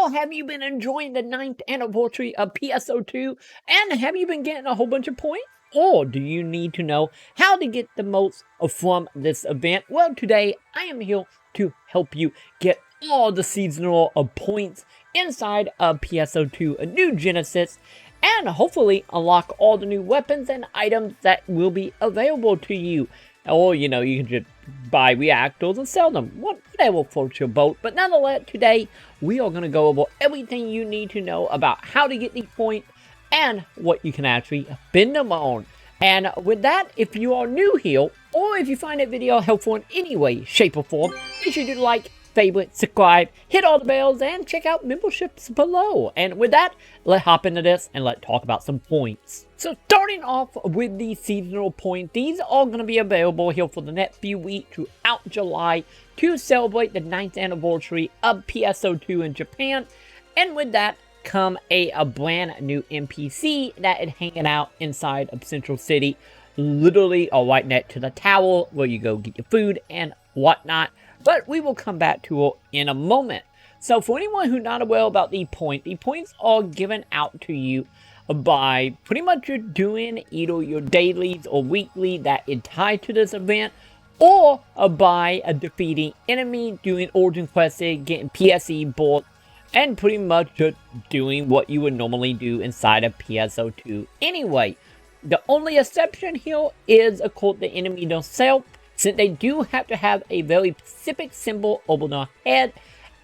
So, have you been enjoying the 9th anniversary of PSO2? And have you been getting a whole bunch of points? Or do you need to know how to get the most from this event? Well, today I am here to help you get all the seasonal points inside of PSO2 a New Genesis, and hopefully unlock all the new weapons and items that will be available to you. Or, you can just buy reactors and sell them. Whatever floats your boat. But nonetheless, today we are going to go over everything you need to know about how to get these points and what you can actually spend them on. And with that, if you are new here, or if you find that video helpful in any way, shape, or form, be sure to like, favorite, subscribe, hit all the bells, and check out memberships below. And with that, let's hop into this and let's talk about some points. So starting off with the seasonal points, these are going to be available here for the next few weeks throughout July to celebrate the 9th anniversary of PSO2 in Japan. And with that come a brand new NPC that is hanging out inside of Central City, literally right next to the tower where you go get your food and whatnot. But we will come back to it in a moment. So for anyone who's not aware about the points are given out to you by pretty much you're doing either your dailies or weekly that is tied to this event, or by defeating enemy, doing origin quests, getting PSE boards, and pretty much just doing what you would normally do inside of PSO2 anyway. The only exception here is, of course, the enemy themselves, since they do have to have a very specific symbol over their head,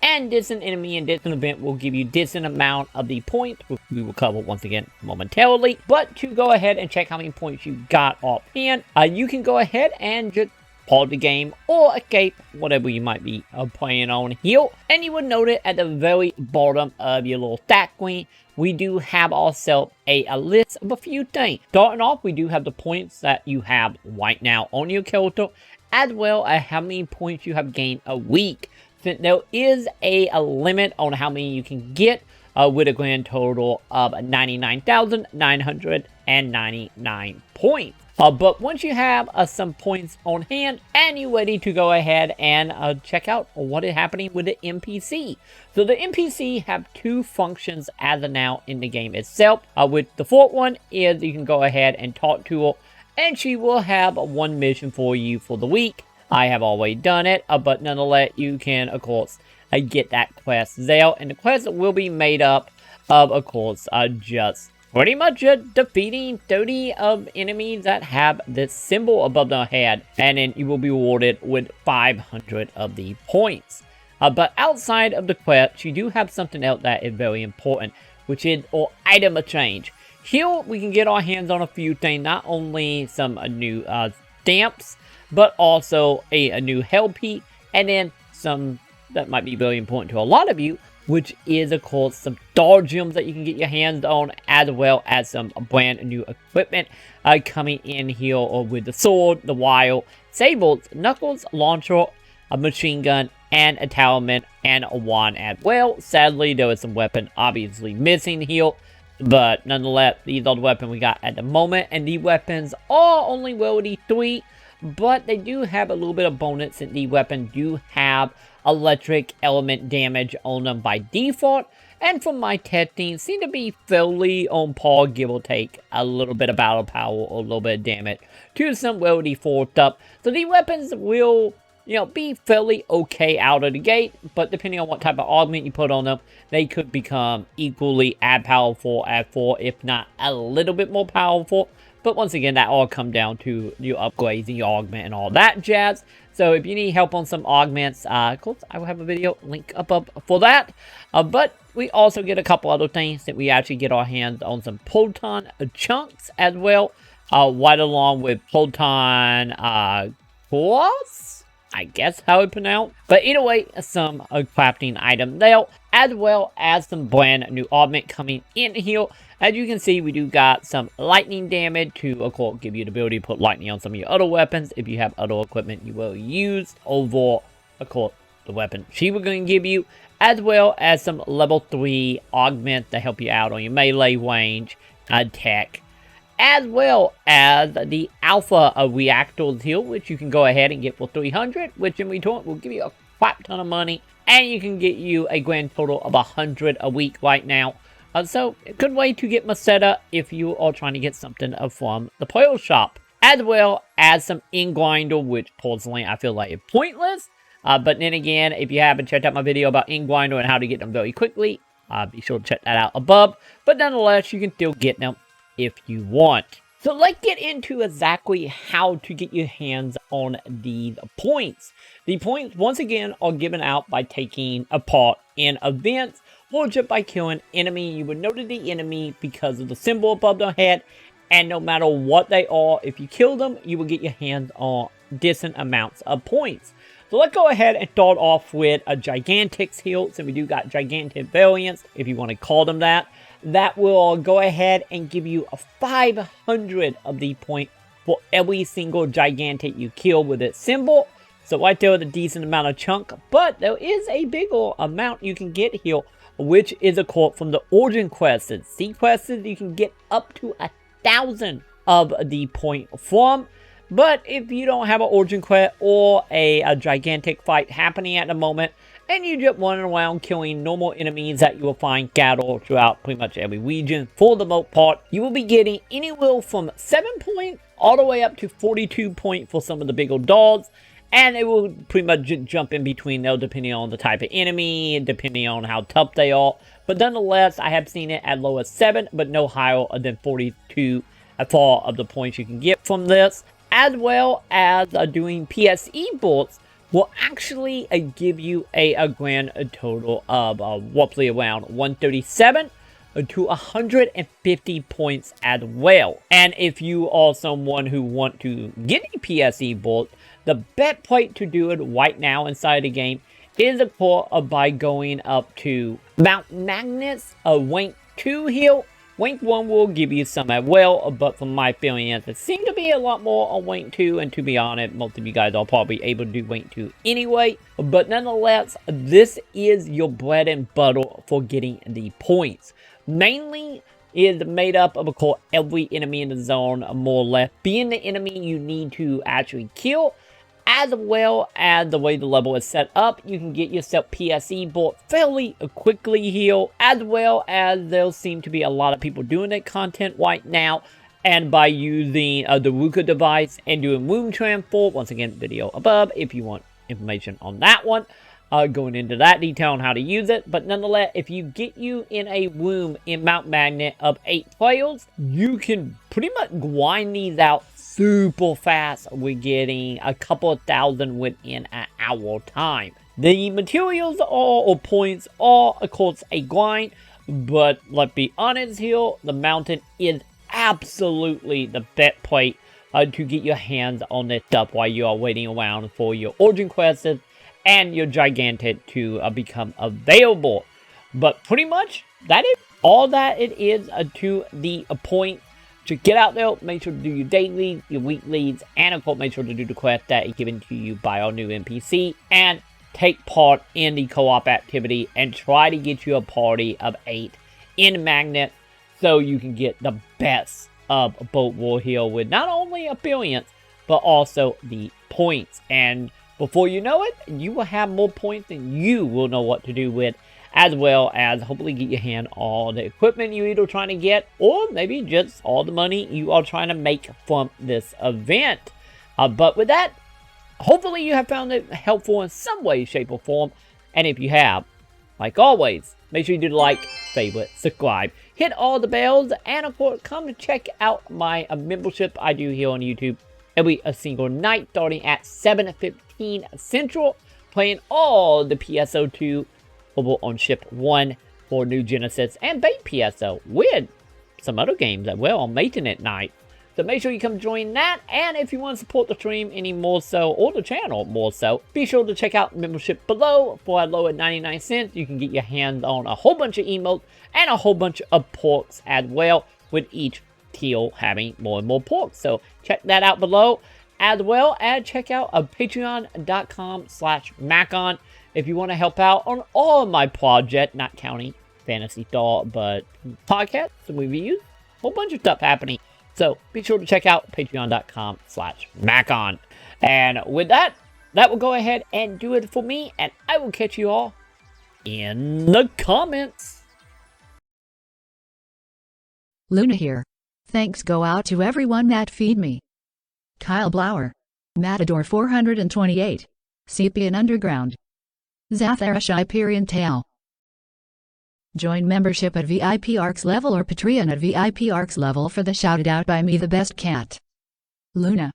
and this enemy in this event will give you this amount of the points, which we will cover once again momentarily. But to go ahead and check how many points you got offhand, you can go ahead and just pause the game or escape, whatever you might be playing on here. And you would notice at the very bottom of your little stat screen, we do have ourselves a list of a few things. Starting off, we do have the points that you have right now on your character, as well as how many points you have gained a week. Since there is a limit on how many you can get, with a grand total of 99,999 points. But once you have some points on hand and you're ready to go ahead and check out what is happening with the NPC. So the NPC have two functions as of now in the game itself. With the fourth one is you can go ahead and talk to her, and she will have one mission for you for the week. I have already done it, but nonetheless you can of course get that quest there, and the quest will be made up of course just pretty much defeating 30 of enemies that have this symbol above their head, and then you will be rewarded with 500 of the points. But outside of the quest, you do have something else that is very important, which is our item exchange. Here we can get our hands on a few things, not only some new stamps, but also a new hell piece, and then some that might be very important to a lot of you, which is of course some star gems that you can get your hands on, as well as some brand new equipment coming in here, or with the sword, the wild, sables, knuckles, launcher, a machine gun, and a talisman, and a wand as well. Sadly, there is some weapon obviously missing here, but nonetheless, these are the weapons we got at the moment, and the weapons are only rarity 3, but they do have a little bit of bonus, and the weapons do have electric element damage on them by default, and from my testing seem to be fairly on par, give or take a little bit of battle power or a little bit of damage to some rarity 4 stuff. So the weapons will be fairly okay out of the gate, but depending on what type of augment you put on them, they could become equally as powerful as 4, if not a little bit more powerful. But once again, that all come down to your upgrades and your augment and all that jazz. So if you need help on some augments, of course, I will have a video link up for that. But we also get a couple other things that we actually get our hands on some proton chunks as well, right along with proton cores, I guess how it pronounced. But either way, some crafting item there, as well as some brand new augment coming in here. As you can see, we do got some lightning damage to, of course, give you the ability to put lightning on some of your other weapons. If you have other equipment you will use over, of course, the weapon she was going to give you. As well as some level 3 augments to help you out on your melee range, attack. As well as the alpha reactors here, which you can go ahead and get for 300, which in return will give you a crap ton of money. and you can get you a grand total of 100 a week right now. So, a good way to get Maceta if you are trying to get something from the player shop. As well as some in-grinder, which personally I feel like is pointless. But then again, if you haven't checked out my video about in-grinder and how to get them very quickly, be sure to check that out above. But nonetheless, you can still get them if you want. So let's get into exactly how to get your hands on these points. The points, once again, are given out by taking a part in events or just by killing enemy. You would notice the enemy because of the symbol above their head, and no matter what they are, if you kill them, you will get your hands on decent amounts of points. So let's go ahead and start off with a Gigantics here. So we do got Gigantic variants, if you want to call them that. That will go ahead and give you a 500 of the point for every single Gigantic you kill with its symbol. So right there with a decent amount of chunk. But there is a bigger amount you can get here, which is a quote from the Origin quests. See quests you can get up to 1,000 of the point from. But if you don't have an Origin quest or a gigantic fight happening at the moment, and you just running around killing normal enemies that you will find scattered throughout pretty much every region, for the most part, you will be getting anywhere from 7 points all the way up to 42 points for some of the bigger dogs. And it will pretty much jump in between there depending on the type of enemy, depending on how tough they are. But nonetheless, I have seen it as low as 7, but no higher than 42 for of the points you can get from this. As well as doing PSE bolts will actually give you a grand total of roughly around 137 to 150 points as well. And if you are someone who want to get a PSE bolt, the best place to do it right now inside the game is of course by going up to Mount Magnus, rank 2 here. Rank 1 will give you some as well, but from my experience, it seemed to be a lot more on rank 2, and to be honest, most of you guys are probably able to do rank 2 anyway. But nonetheless, this is your bread and butter for getting the points. Mainly is made up of course every enemy in the zone, more or less, being the enemy you need to actually kill. As well as the way the level is set up, you can get yourself PSE bolt fairly quickly here, as well as there seem to be a lot of people doing that content right now. And by using the Ruka device and doing womb transport, once again, video above if you want information on that one. Going into that detail on how to use it. But nonetheless, if you get you in a room in Mount Magnet of 8 players, you can pretty much grind these out super fast. We're getting a couple of thousand within an hour time. The materials or points are of course a grind, but let's be honest here, the mountain is absolutely the best place to get your hands on this stuff while you are waiting around for your Origin quests and your Gigantic to become available. But pretty much that is all that it is to the point. To get out there, make sure to do your daily, your weeklies, and of course make sure to do the quest that is given to you by our new NPC, and take part in the co-op activity and try to get you a party of 8 in Magnet so you can get the best of Boat War here with not only appearance but also the points. And before you know it, you will have more points than you will know what to do with, as well as hopefully get your hand on the equipment you're either trying to get, or maybe just all the money you are trying to make from this event. But with that, hopefully you have found it helpful in some way, shape, or form. And if you have, like always, make sure you do like, favorite, subscribe, hit all the bells, and of course, come to check out my membership I do here on YouTube every single night, starting at 7:15 Central, playing all the PSO2 over on Ship 1 for New Genesis and Bait PSO with some other games as well on Maintenance Night. So make sure you come join that, and if you want to support the stream any more so, or the channel more so, be sure to check out membership below. For as low as 99 cents, you can get your hands on a whole bunch of emotes and a whole bunch of perks as well, with each tier having more and more perks. So check that out below, as well as check out patreon.com/Maconn if you want to help out on all of my projects, not counting Phantasy Star, but podcasts and reviews, a whole bunch of stuff happening. So be sure to check out patreon.com/Maconn. And with that, that will go ahead and do it for me, and I will catch you all in the comments. Luna here. Thanks go out to everyone that feed me. Kyle Blower, Matador 428, Sepian Underground, Zatharish Hyperion Tail. Join membership at VIP ARCS level or Patreon at VIP ARCS level for the shouted out by me the best cat. Luna.